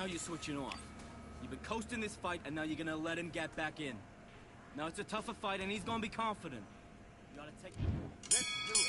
now you're switching off. You've been coasting this fight, and now you're gonna let him get back in. Now it's a tougher fight, and he's gonna be confident. You gotta take... Let's do it.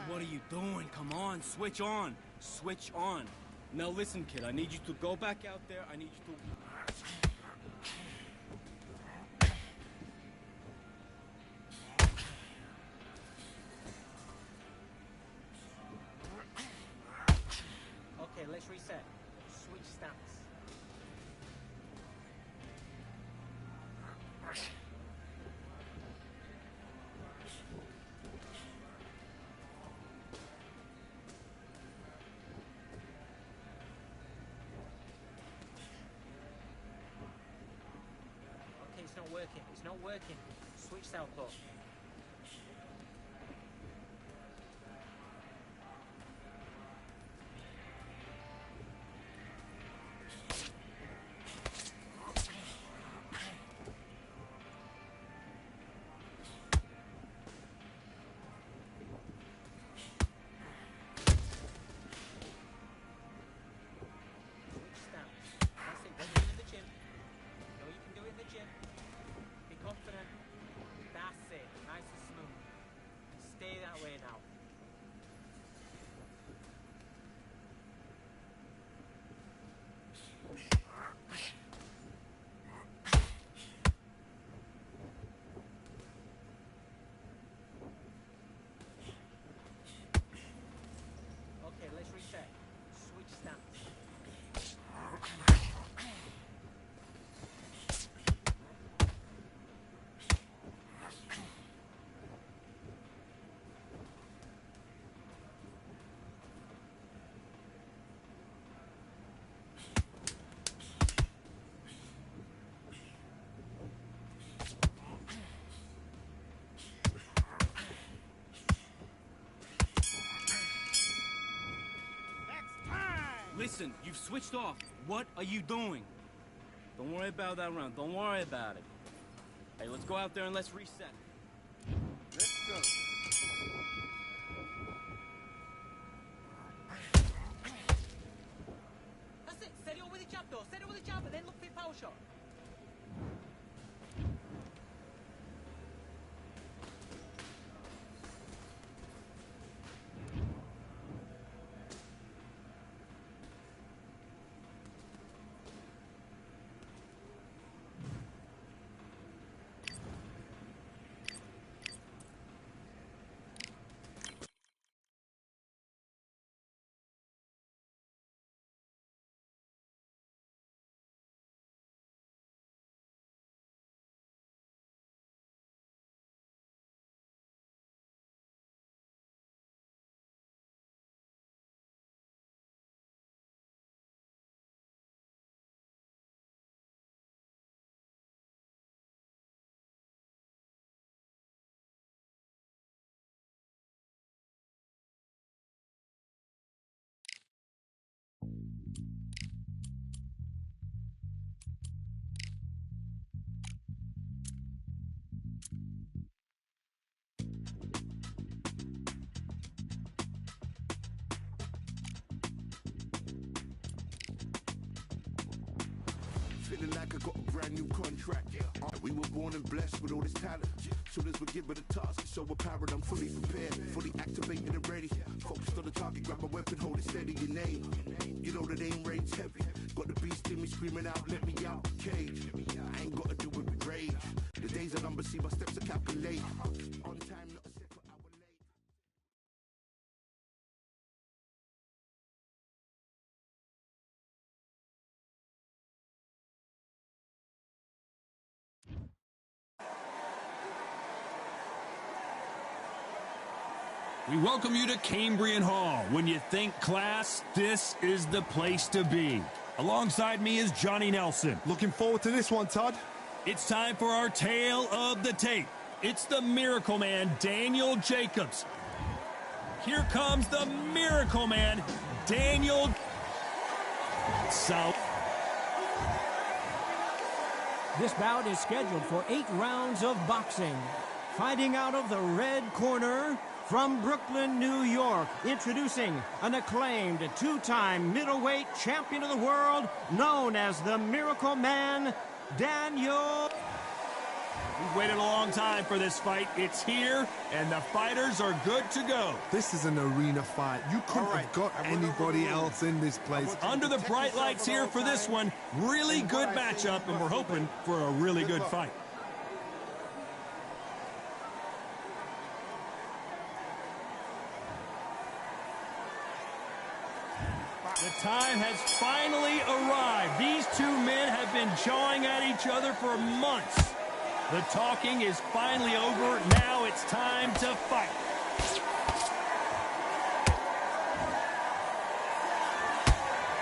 What are you doing? Come on, switch on. Switch on. Now listen, kid, I need you to go back out there. I need you to... Okay, let's reset. Switch stance. It's not working. Switch southpaw. Listen, you've switched off. What are you doing? Don't worry about that round. Don't worry about it. Hey, let's go out there and let's reset. Let's go. That's it. Steady on with the jab, though. Steady on with the jab, and then look for your power shot. feeling like I got a brand new contract. We were born and blessed with all this talent. Soon as we're given a task, it's so apparent I'm fully prepared, fully activated and ready. Focused on the target, grab my weapon, hold it steady, your name. You know that aim rain's heavy. Got the beast in me screaming out, let me out the cage. I ain't gotta do it with rage. The days are numbered, see my steps are calculated. On time, not a second hour late. We welcome you to Cambrian Hall. When you think class, this is the place to be. Alongside me is Johnny Nelson. Looking forward to this one, Todd. It's time for our tale of the tape. It's the Miracle Man, Daniel Jacobs. Here comes the Miracle Man, Daniel South. This bout is scheduled for 8 rounds of boxing. Fighting out of the red corner, from Brooklyn, New York, introducing an acclaimed 2-time middleweight champion of the world, known as the Miracle Man, Daniel. We've waited a long time for this fight. It's here, and the fighters are good to go. This is an arena fight. You couldn't have got anybody else in this place. Under the bright lights here for this one, really good matchup, and we're hoping for a really good fight. The time has finally arrived. These two men have been jawing at each other for months. The talking is finally over. Now it's time to fight.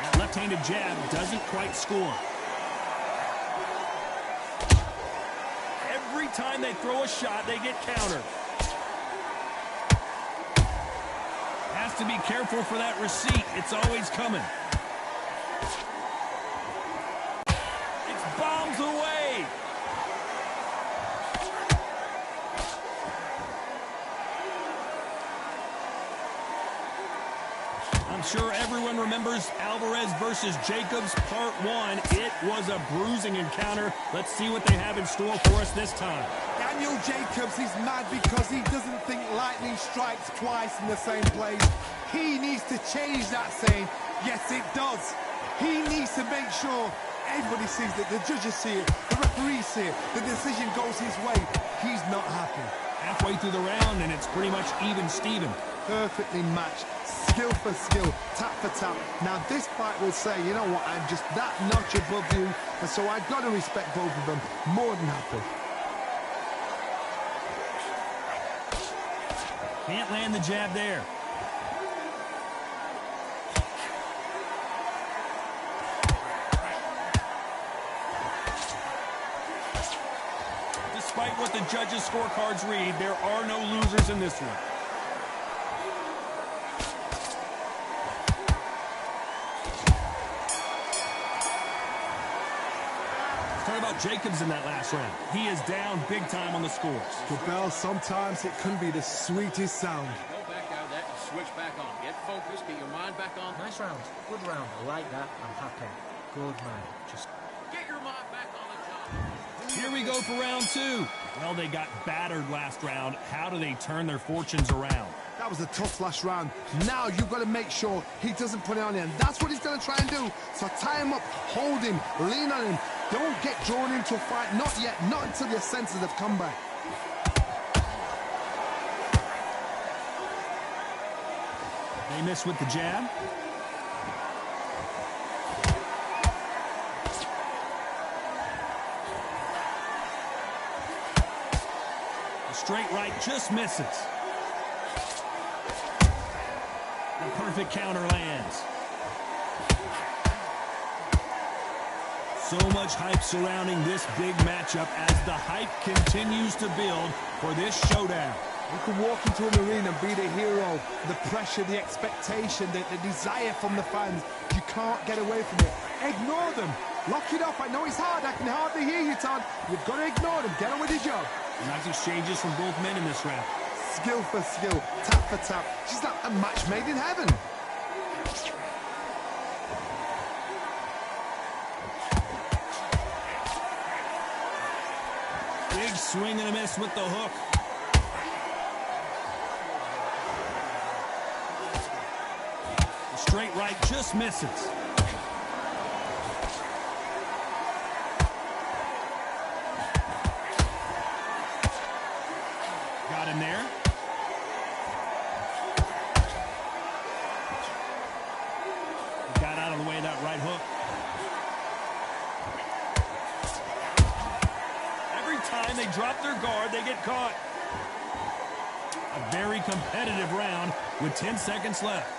That left-handed jab doesn't quite score. Every time they throw a shot, they get countered. Has to be careful for that receipt. It's always coming. It's bombs away. I'm sure everyone remembers Alvarez versus Jacobs Part 1. It was a bruising encounter. Let's see what they have in store for us this time. Daniel Jacobs is mad because he doesn't think lightning strikes twice in the same place. He needs to change that saying. Yes, it does. He needs to make sure everybody sees it, the judges see it, the referees see it, the decision goes his way. He's not happy. Halfway through the round, and it's pretty much even Steven. Perfectly matched, skill for skill, tap for tap. Now this fight will say, you know what, I'm just that notch above you, and so I've got to respect both of them. More than happy. Can't land the jab there. Despite what the judges' scorecards read, there are no losers in this one. Talk about Jacobs in that last round. He is down big time on the scores. Bell, sometimes it can be the sweetest sound. Go back out of that and switch back on. Get focused, get your mind back on. Nice round. Good round. I like that. I'm happy. Good man. Just Get your mind back on the job. Here we go for round 2. Well, they got battered last round. How do they turn their fortunes around? That was a tough last round. Now you've got to make sure he doesn't put it on you, and that's what he's going to try and do. So tie him up, hold him, lean on him. Don't get drawn into a fight. Not yet. Not until your senses have come back. They miss with the jab. The straight right just misses. The perfect counter lands. So much hype surrounding this big matchup as the hype continues to build for this showdown. You can walk into an arena and be the hero. The pressure, the expectation, the desire from the fans. You can't get away from it. Ignore them. Lock it up. I know it's hard. I can hardly hear you, Todd. You've got to ignore them. Get on with your job. Nice exchanges from both men in this round. Skill for skill, tap for tap. She's like a match made in heaven. Big swing and a miss with the hook. The straight right just misses. Got him there. Got out of the way of that right hook. Every time they drop their guard, they get caught. A very competitive round with 10 seconds left.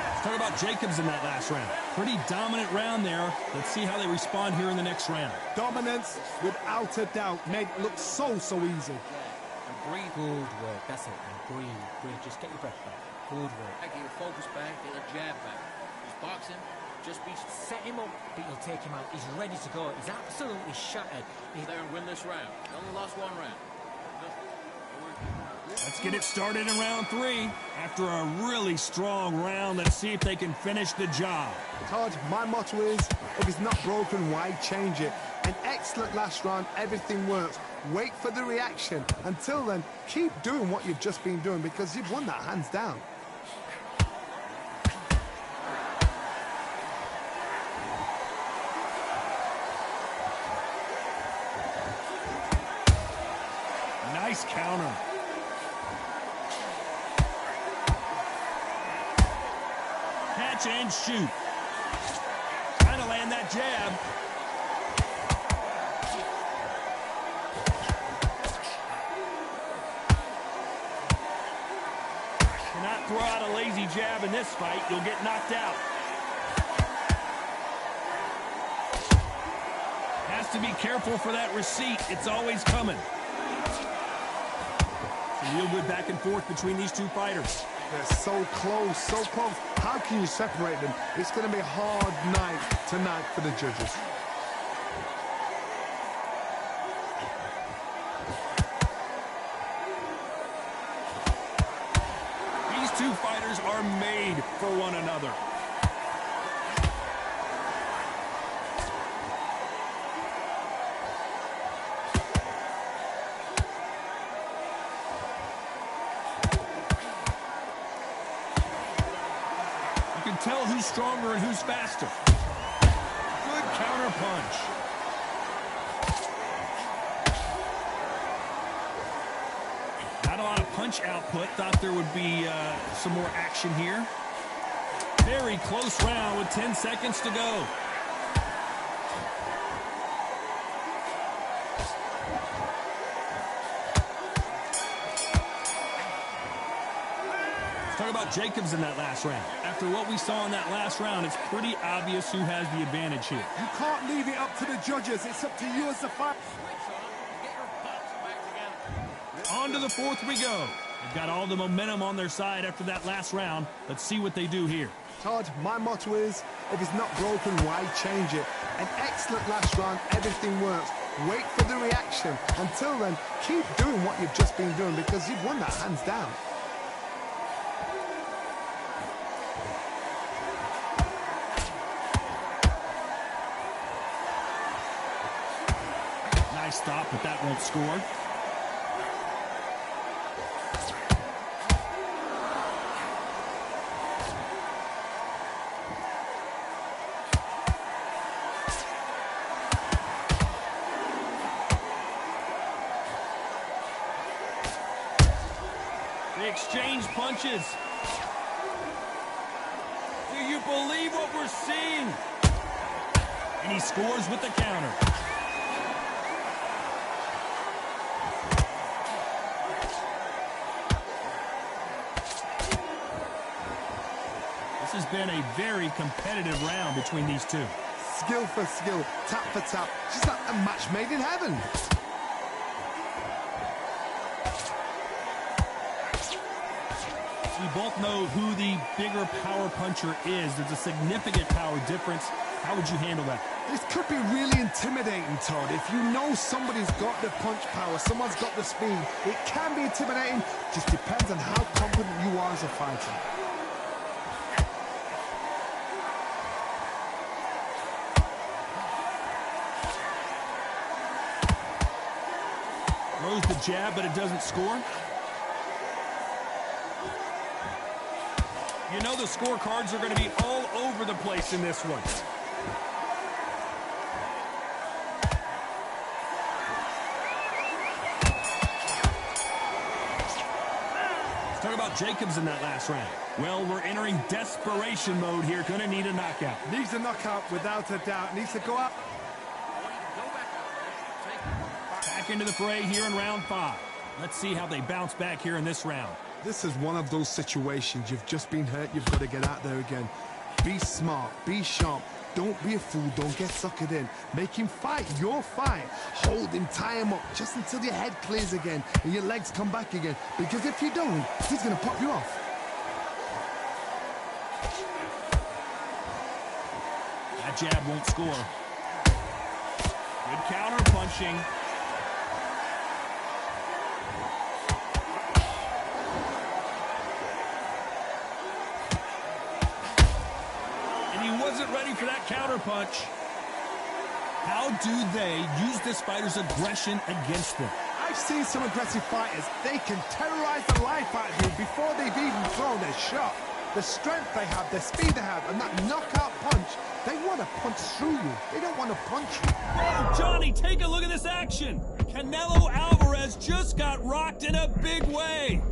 Let's talk about Jacobs in that last round. Pretty dominant round there. Let's see how they respond here in the next round. Dominance, without a doubt, made it look so easy. And breathe. Good work. That's it. And breathe. Just get your breath back. Good work. Get your focus back, get your jab back. He's boxing. Just be Set him up, but you'll take him out. He's ready to go. He's absolutely shattered. there and win this round. He only lost one round. Let's get it started in round 3. After a really strong round, let's see if they can finish the job. Todd, my motto is, if it's not broken, why change it? An excellent last round, everything works. Wait for the reaction. Until then, keep doing what you've just been doing because you've won that hands down. Nice counter. Catch and shoot. Trying to land that jab. Cannot throw out a lazy jab in this fight. You'll get knocked out. Has to be careful for that receipt. It's always coming. Some real good back and forth between these two fighters. They're so close, so close. How can you separate them? It's going to be a hard night tonight for the judges. These two fighters are made for one another. Tell who's stronger and who's faster. Good counter punch. Not a lot of punch output. Thought there would be some more action here. Very close round with 10 seconds to go. Talk about Jacobs in that last round. After what we saw in that last round, it's pretty obvious who has the advantage here. You can't leave it up to the judges. It's up to you as the fighter. On to the fourth we go. They've got all the momentum on their side after that last round. Let's see what they do here. Todd, my motto is, if it's not broken, why change it? An excellent last round, everything works. Wait for the reaction. Until then, keep doing what you've just been doing because you've won that hands down. Nice stop, but that won't score. They exchange punches. Do you believe what we're seeing? And he scores with the counter. This has been a very competitive round between these two. Skill for skill, tap for tap, just like a match made in heaven. We both know who the bigger power puncher is. There's a significant power difference. How would you handle that? This could be really intimidating, Todd. If you know somebody's got the punch power, someone's got the speed, it can be intimidating. Just depends on how confident you are as a fighter. throws the jab, but it doesn't score. You know the scorecards are going to be all over the place in this one. Let's talk about Jacobs in that last round. Well, we're entering desperation mode here. Going to need a knockout. Needs a knockout without a doubt. Needs to go out. Back into the fray here in round 5. Let's see how they bounce back here in this round. This is one of those situations. You've just been hurt. You've got to get out there again. Be smart. Be sharp. Don't be a fool. Don't get suckered in. Make him fight your fight. Hold him. Tie him up just until your head clears again and your legs come back again. Because if you don't, he's going to pop you off. That jab won't score. Good counter punching. Wasn't ready for that counter punch. How do they use this fighter's aggression against them? I've seen some aggressive fighters. They can terrorize the life out of you before they've even thrown a shot. The strength they have, the speed they have, and that knockout punch, they want to punch through you. They don't want to punch you. Oh, Johnny, take a look at this action. Canelo Alvarez just got rocked in a big way.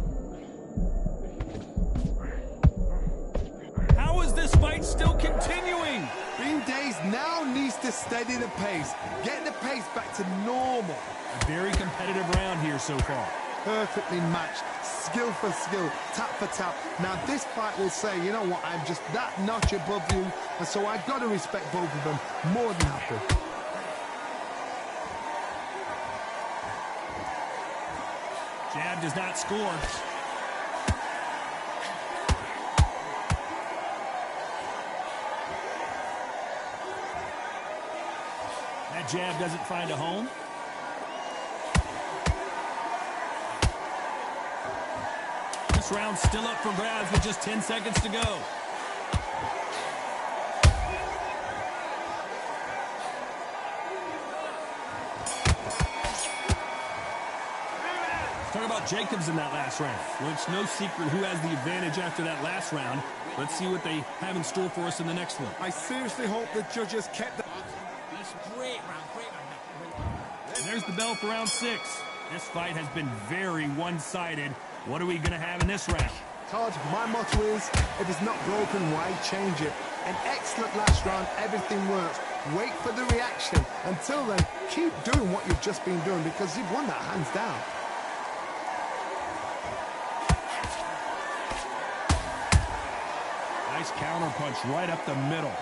How is this fight still continuing? Bean Days now needs to steady the pace. Get the pace back to normal. A very competitive round here so far. Perfectly matched. Skill for skill. Tap for tap. Now this fight will say, you know what, I'm just that notch above you. And so I've got to respect both of them. More than happy. Jab does not score. That jab doesn't find a home. This round's still up for grabs with just 10 seconds to go. Talk about Jacobs in that last round. Well, it's no secret who has the advantage after that last round. Let's see what they have in store for us in the next one. I seriously hope the judges kept the... Great round. And there's the bell for round 6. This fight has been very one-sided. What are we going to have in this round? Todd, my motto is, if it's not broken, why change it? An excellent last round, everything works. Wait for the reaction. Until then, keep doing what you've just been doing because you've won that hands down. Nice counter punch right up the middle.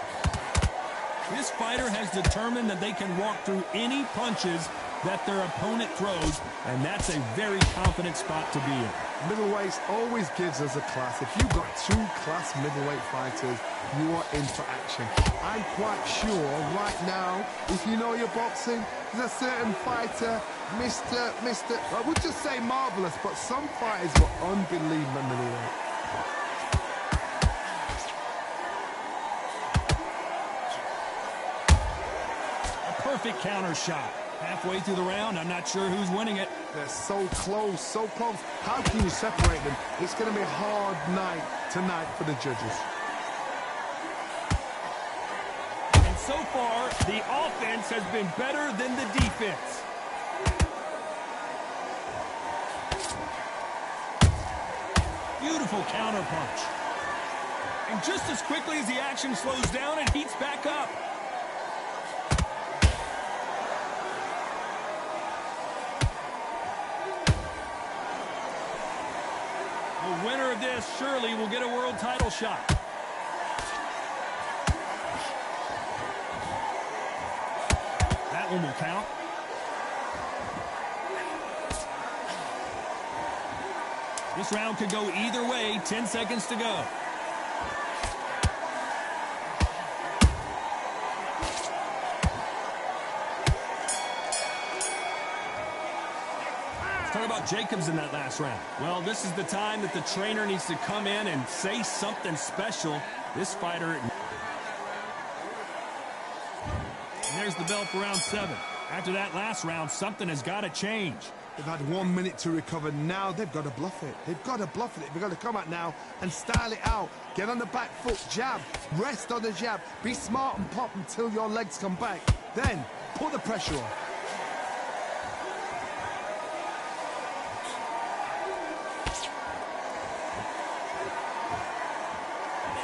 This fighter has determined that they can walk through any punches that their opponent throws, and that's a very confident spot to be in. Middleweight always gives us a class. If you've got 2 class middleweight fighters, you are in for action. I'm quite sure right now, if you know your boxing, there's a certain fighter, Mr. I would just say marvelous, but some fighters were unbelievable middleweight. Perfect counter shot. Halfway through the round, I'm not sure who's winning it. They're so close, so close. How can you separate them? It's going to be a hard night tonight for the judges. And so far, the offense has been better than the defense. Beautiful counter punch. And just as quickly as the action slows down, it heats back up. The winner of this surely will get a world title shot. That one will count. This round could go either way. 10 seconds to go. Talk about Jacobs in that last round. Well, this is the time that the trainer needs to come in and say something special. This fighter... And there's the bell for round 7. After that last round, something has got to change. They've had 1 minute to recover. Now they've got to bluff it. They've got to bluff it. They've got to come out now and style it out. Get on the back foot, jab, rest on the jab. Be smart and pop until your legs come back. Then put the pressure on.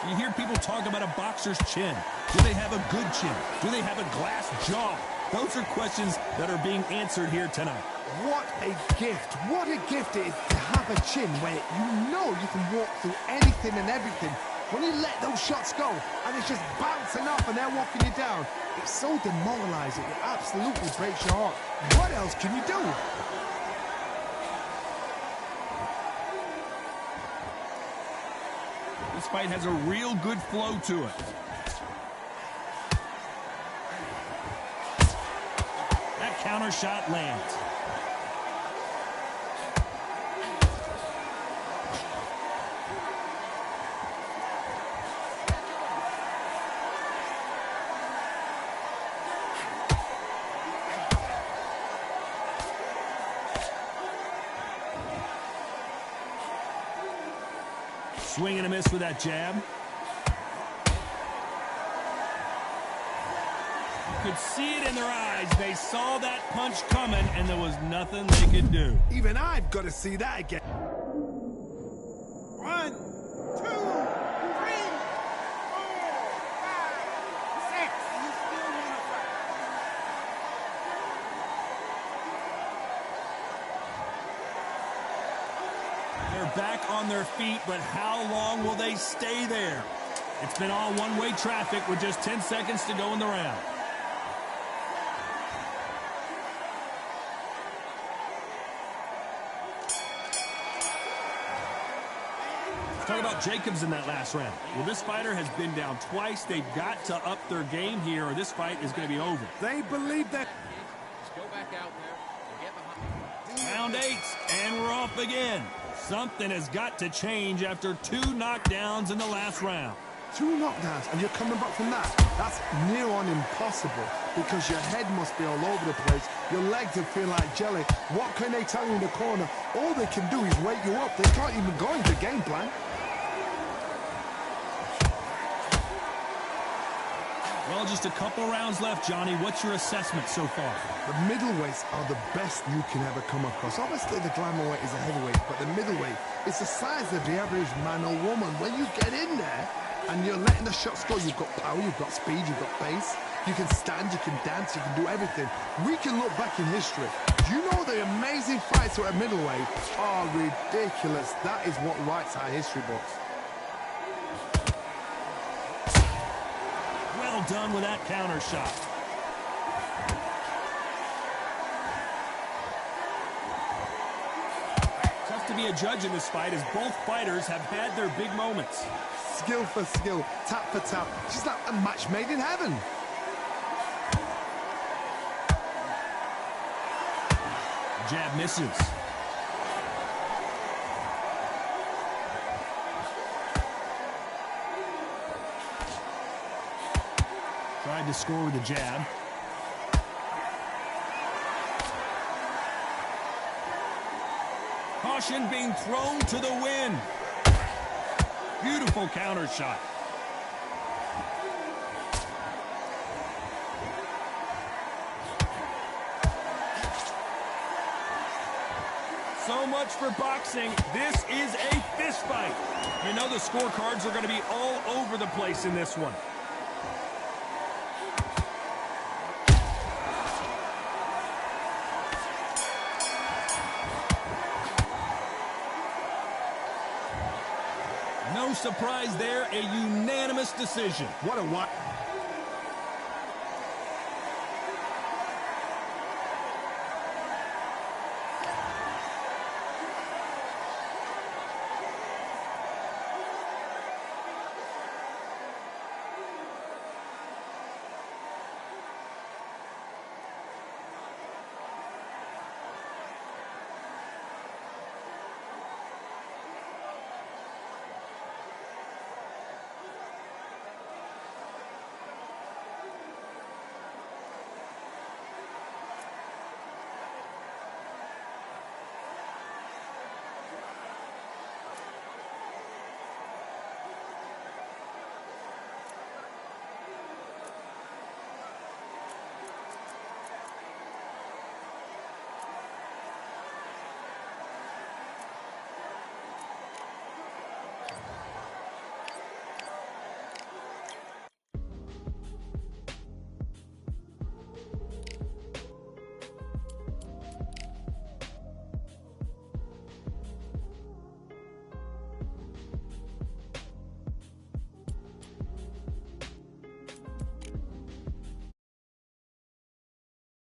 You hear people talk about a boxer's chin. Do they have a good chin? Do they have a glass jaw? Those are questions that are being answered here tonight. What a gift. What a gift it is to have a chin where you know you can walk through anything and everything. When you let those shots go and it's just bouncing off and they're walking you down, it's so demoralizing. It absolutely breaks your heart. What else can you do? This fight has a real good flow to it. That counter shot lands. Swing and a miss with that jab. You could see it in their eyes. They saw that punch coming, and there was nothing they could do. Even I've got to see that again. 1, 2, 3, 4, 5, 6. You still want to fight? They're back on their feet, but how long will they stay there? It's been all one-way traffic with just 10 seconds to go in the round. Talk about Jacobs in that last round. Well, this fighter has been down twice. They've got to up their game here, or this fight is going to be over. They believe that. Just go back out there and get behind. Round 8, and we're off again. Something has got to change after 2 knockdowns in the last round. 2 knockdowns and you're coming back from that. That's near on impossible because your head must be all over the place. Your legs will feel like jelly. What can they tell you in the corner? All they can do is wake you up. They can't even go into game plan. Well, just a couple rounds left, Johnny. What's your assessment so far? The middleweights are the best you can ever come across. Obviously, the glamour weight is a heavyweight, but the middleweight is the size of the average man or woman. When you get in there and you're letting the shots go, you've got power, you've got speed, you've got pace. You can stand, you can dance, you can do everything. We can look back in history. Do you know the amazing fights at middleweight are ridiculous? That is what writes our history books. Well done with that counter shot. Tough to be a judge in this fight as both fighters have had their big moments. Skill for skill, tap for tap. Just like a match made in heaven. Jab misses. Tried to score with a jab. Caution being thrown to the wind. Beautiful counter shot. So much for boxing. This is a fist fight. You know the scorecards are going to be all over the place in this one. No surprise there, a unanimous decision. What a